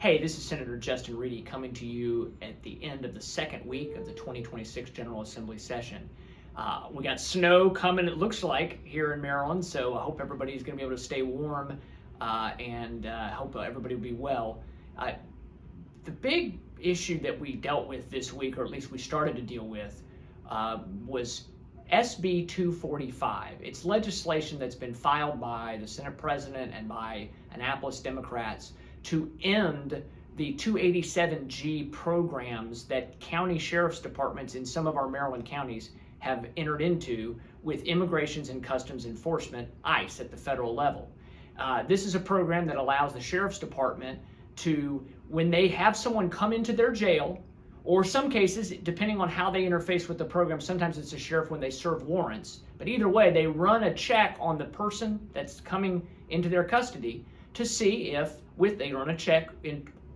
Hey, this is Senator Justin Reedy coming to you at the end of the second week of the 2026 General Assembly session. We got snow coming, it looks like, here in Maryland, so I hope everybody's going to be able to stay warm and hope everybody will be well. The big issue that we dealt with this week, or at least we started to deal with, was SB 245. It's legislation that's been filed by the Senate President and by Annapolis Democrats to end the 287G programs that county sheriff's departments in some of our Maryland counties have entered into with Immigrations and Customs Enforcement, ICE, at the federal level. This is a program that allows the sheriff's department to, when they have someone come into their jail, or some cases, depending on how they interface with the program, sometimes it's a sheriff when they serve warrants, but either way, they run a check on the person that's coming into their custody to see if, they run a check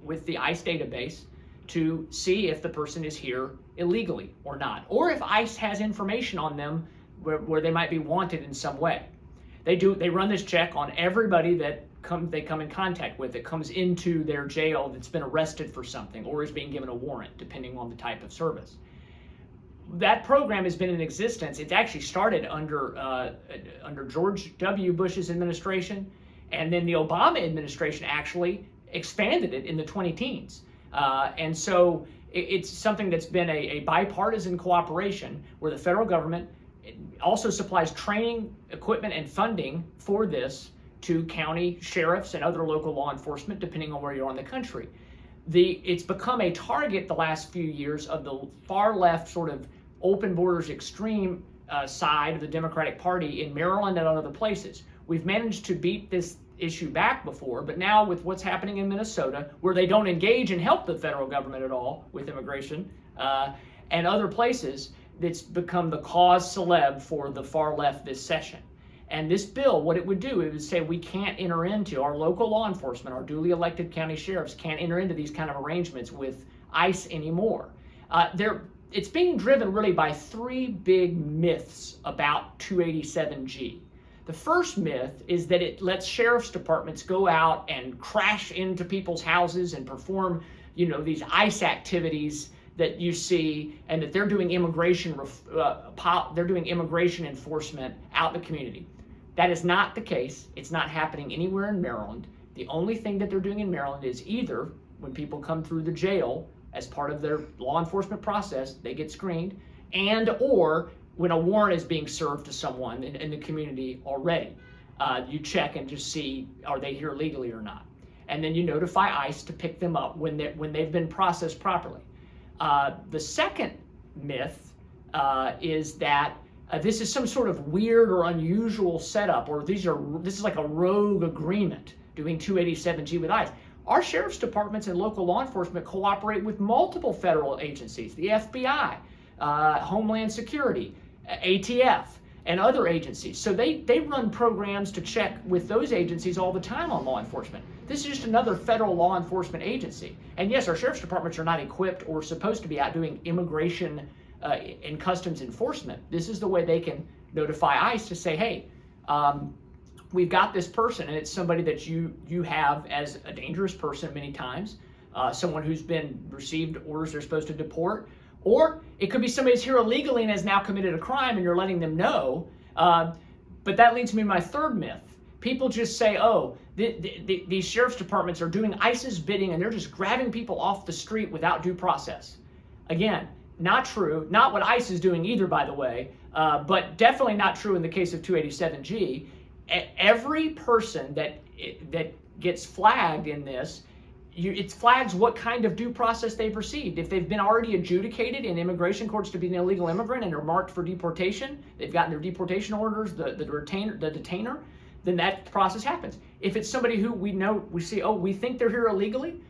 with the ICE database to see if the person is here illegally or not, or if ICE has information on them where they might be wanted in some way. They run this check on everybody that they come in contact with that comes into their jail that's been arrested for something or is being given a warrant, depending on the type of service. That program has been in existence. It's actually started under George W. Bush's administration, and then the Obama administration actually expanded it in the 2010s. And so it's something that's been a bipartisan cooperation where the federal government also supplies training, equipment, and funding for this to county sheriffs and other local law enforcement, depending on where you are in the country. It's become a target the last few years of the far left, sort of open borders, extreme side of the Democratic Party in Maryland and other places. We've managed to beat this issue back before, but now with what's happening in Minnesota, where they don't engage and help the federal government at all with immigration, and other places, it's become the cause célèbre for the far left this session. And this bill, what it would do, it would say we can't enter into, our local law enforcement, our duly elected county sheriffs can't enter into these kind of arrangements with ICE anymore. It's being driven really by three big myths about 287G. The first myth is that it lets sheriff's departments go out and crash into people's houses and perform, these ICE activities that you see, and that they're doing immigration enforcement out in the community. That is not the case. It's not happening anywhere in Maryland. The only thing that they're doing in Maryland is either when people come through the jail as part of their law enforcement process, they get screened, and or when a warrant is being served to someone in the community already. You check and just see, are they here legally or not? And then you notify ICE to pick them up when they've been processed properly. The second myth is that this is some sort of weird or unusual setup, or this is like a rogue agreement doing 287G with ICE. Our sheriff's departments and local law enforcement cooperate with multiple federal agencies, the FBI, Homeland Security, ATF, and other agencies. So they run programs to check with those agencies all the time on law enforcement. This is just another federal law enforcement agency. And yes, our sheriff's departments are not equipped or supposed to be out doing immigration and customs enforcement. This is the way they can notify ICE to say, hey, we've got this person, and it's somebody that you have as a dangerous person many times, someone who's received orders they're supposed to deport, or it could be somebody who's here illegally and has now committed a crime and you're letting them know. But that leads me to my third myth. People just say, oh, these sheriff's departments are doing ICE's bidding and they're just grabbing people off the street without due process. Again, not true. Not what ICE is doing either, by the way, but definitely not true in the case of 287G. Every person that gets flagged in this, it flags what kind of due process they've received. If they've been already adjudicated in immigration courts to be an illegal immigrant and are marked for deportation, they've gotten their deportation orders, the detainer, then that process happens. If it's somebody who we think they're here illegally,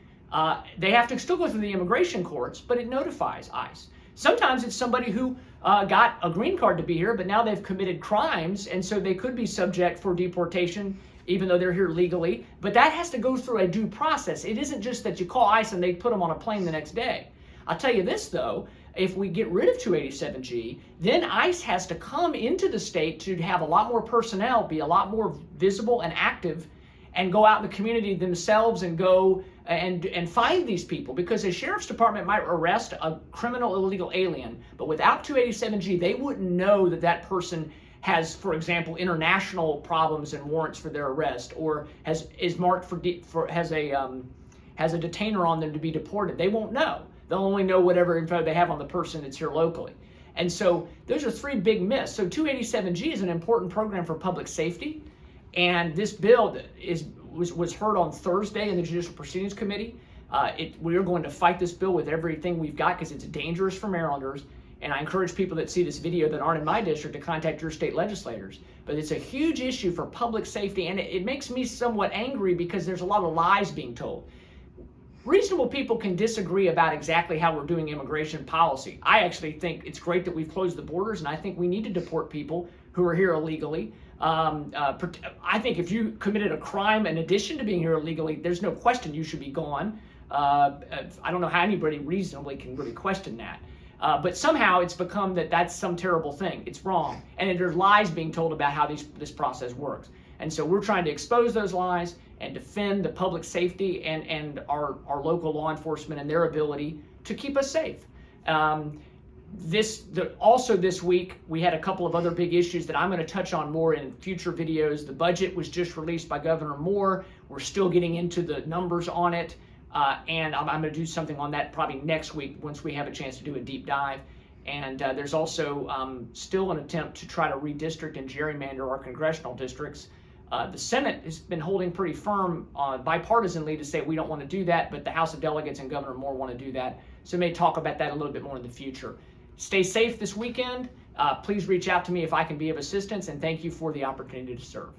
they have to still go through the immigration courts, but it notifies ICE. Sometimes it's somebody who got a green card to be here, but now they've committed crimes, and so they could be subject for deportation even though they're here legally. But that has to go through a due process. It isn't just that you call ICE and they put them on a plane the next day. I'll tell you this, though. If we get rid of 287G, then ICE has to come into the state to have a lot more personnel, be a lot more visible and active, and go out in the community themselves and go and find these people, because the sheriff's department might arrest a criminal illegal alien, but without 287G, they wouldn't know that that person has, for example, international problems and warrants for their arrest, or is marked has a detainer on them to be deported. They won't know. They'll only know whatever info they have on the person that's here locally. And so those are three big myths. So 287G is an important program for public safety, and this bill was heard on Thursday in the Judicial Proceedings Committee. We are going to fight this bill with everything we've got, because it's dangerous for Marylanders. And I encourage people that see this video that aren't in my district to contact your state legislators. But it's a huge issue for public safety, and it makes me somewhat angry because there's a lot of lies being told. Reasonable people can disagree about exactly how we're doing immigration policy. I actually think it's great that we've closed the borders, and I think we need to deport people who are here illegally. I think if you committed a crime in addition to being here illegally, there's no question you should be gone. I don't know how anybody reasonably can really question that. But somehow it's become that that's some terrible thing. It's wrong. And there's lies being told about how this process works. And so we're trying to expose those lies and defend the public safety and our local law enforcement and their ability to keep us safe. Also this week, we had a couple of other big issues that I'm going to touch on more in future videos. The budget was just released by Governor Moore. We're still getting into the numbers on it. And I'm going to do something on that probably next week once we have a chance to do a deep dive. And there's also still an attempt to try to redistrict and gerrymander our congressional districts. The Senate has been holding pretty firm bipartisanly to say we don't want to do that, but the House of Delegates and Governor Moore want to do that. So we may talk about that a little bit more in the future. Stay safe this weekend. Please reach out to me if I can be of assistance, and thank you for the opportunity to serve.